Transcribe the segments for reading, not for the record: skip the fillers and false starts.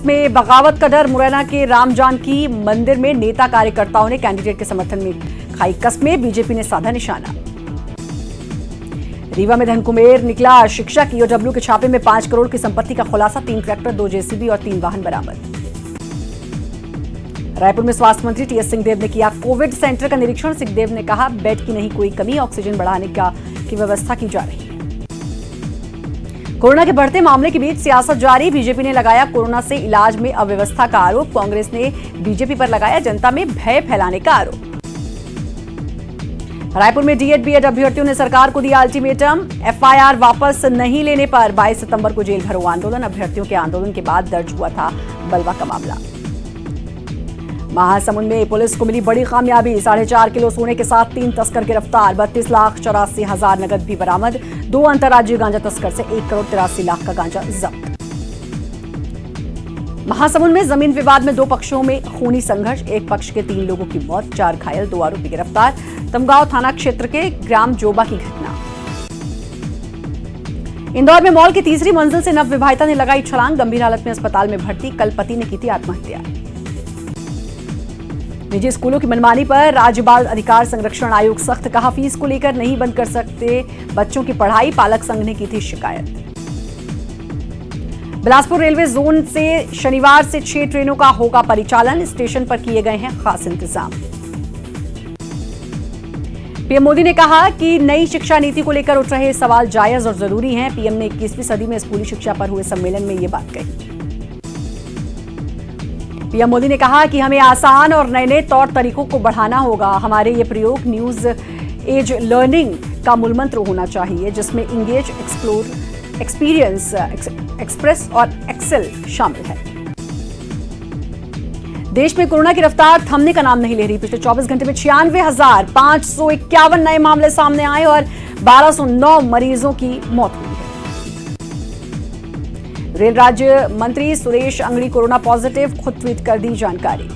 में बगावत का डर, मुरैना के राम जानकी मंदिर में नेता कार्यकर्ताओं ने कैंडिडेट के समर्थन में खाई कस्में, बीजेपी ने साधा निशाना। रीवा में धनकुमेर निकला, शिक्षा की ईओडब्ल्यू के छापे में 5 करोड़ की संपत्ति का खुलासा, 3 ट्रैक्टर, 2 जेसीबी और 3 वाहन बरामद। रायपुर में स्वास्थ्य मंत्री टीएस सिंहदेव ने किया कोविड सेंटर का निरीक्षण। सिंहदेव ने कहा, बेड की नहीं कोई कमी, ऑक्सीजन बढ़ाने की व्यवस्था की जा रही है। कोरोना के बढ़ते मामले के बीच सियासत जारी, बीजेपी ने लगाया कोरोना से इलाज में अव्यवस्था का आरोप, कांग्रेस ने बीजेपी पर लगाया जनता में भय फैलाने का आरोप। रायपुर में डीएड बीएड अभ्यर्थियों ने सरकार को दिया अल्टीमेटम, एफआईआर वापस नहीं लेने पर 22 सितंबर को जेल भरो आंदोलन। अभ्यर्थियों के आंदोलन के बाद दर्ज हुआ था बलवा का मामला। महासमुंद में पुलिस को मिली बड़ी कामयाबी, 4.5 किलो सोने के साथ 3 तस्कर गिरफ्तार, 32,84,000 नगद भी बरामद। 2 अंतर्राज्यीय गांजा तस्कर से 1 करोड़ 83 लाख का गांजा जब्त। महासमुंद में जमीन विवाद में 2 पक्षों में खूनी संघर्ष, एक पक्ष के 3 लोगों की मौत, 4 घायल, 2 आरोपी गिरफ्तार। तमगांव थाना क्षेत्र के ग्राम जोबा की घटना। इंदौर में मॉल की तीसरी मंजिल से नवविवाहिता ने लगाई छलांग, गंभीर हालत में अस्पताल में भर्ती, कल पति ने की थी आत्महत्या। निजी स्कूलों की मनमानी पर राज्य बाल अधिकार संरक्षण आयोग सख्त, कहा फीस को लेकर नहीं बंद कर सकते बच्चों की पढ़ाई, पालक संघ ने की थी शिकायत। बिलासपुर रेलवे जोन से शनिवार से 6 ट्रेनों का होगा परिचालन, स्टेशन पर किए गए हैं खास इंतजाम। पीएम मोदी ने कहा कि नई शिक्षा नीति को लेकर उठ रहे सवाल जायज और जरूरी हैं। पीएम ने 21वीं सदी में स्कूली शिक्षा पर हुए सम्मेलन में ये बात कही। पीएम मोदी ने कहा कि हमें आसान और नए नए तौर तरीकों को बढ़ाना होगा। हमारे ये प्रयोग न्यूज एज लर्निंग का मूलमंत्र होना चाहिए, जिसमें इंगेज, एक्सप्लोर, एक्सपीरियंस, एक्सप्रेस और एक्सेल शामिल है। देश में कोरोना की रफ्तार थमने का नाम नहीं ले रही। पिछले 24 घंटे में 96,551 नए मामले सामने आए और 1209 मरीजों की मौत हुई है। रेल राज्य मंत्री सुरेश अंगड़ी कोरोना पॉजिटिव, खुद ट्वीट कर दी जानकारी।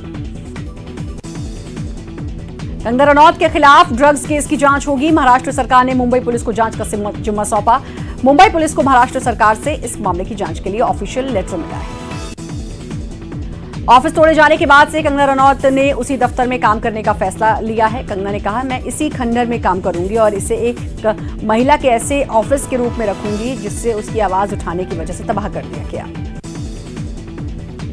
कंगना रनौत के खिलाफ ड्रग्स केस की जांच होगी। महाराष्ट्र सरकार ने मुंबई पुलिस को जांच का जिम्मा सौंपा। मुंबई पुलिस को महाराष्ट्र सरकार से इस मामले की जांच के लिए ऑफिशियल लेटर मिला है। ऑफिस तोड़े जाने के बाद से कंगना रनौत ने उसी दफ्तर में काम करने का फैसला लिया है। कंगना ने कहा, मैं इसी खंडर में काम करूंगी और इसे एक महिला के ऐसे ऑफिस के रूप में रखूंगी जिससे उसकी आवाज उठाने की वजह से तबाह कर दिया गया।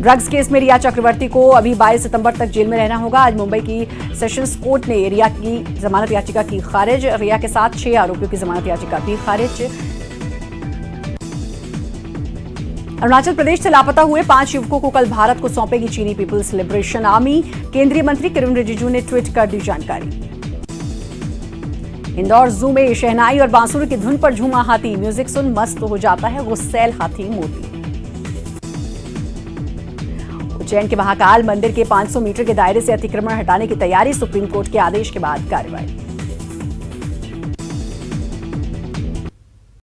ड्रग्स केस में रिया चक्रवर्ती को अभी 22 सितंबर तक जेल में रहना होगा। आज मुंबई की सेशंस कोर्ट ने रिया की जमानत याचिका की खारिज। रिया के साथ 6 आरोपियों की जमानत याचिका भी खारिज। अरुणाचल प्रदेश से लापता हुए 5 युवकों को कल भारत को सौंपेगी चीनी पीपुल्स लिबरेशन आर्मी। केंद्रीय मंत्री किरण रिजिजू ने ट्वीट कर दी जानकारी। इंदौर जू में शहनाई और बांसुरी की धुन पर झूमा हाथी, म्यूजिक सुन मस्त हो जाता है गुस्सैल हाथी मोती। उज्जैन के महाकाल मंदिर के 500 मीटर के दायरे से अतिक्रमण हटाने की तैयारी, सुप्रीम कोर्ट के आदेश के बाद कार्रवाई।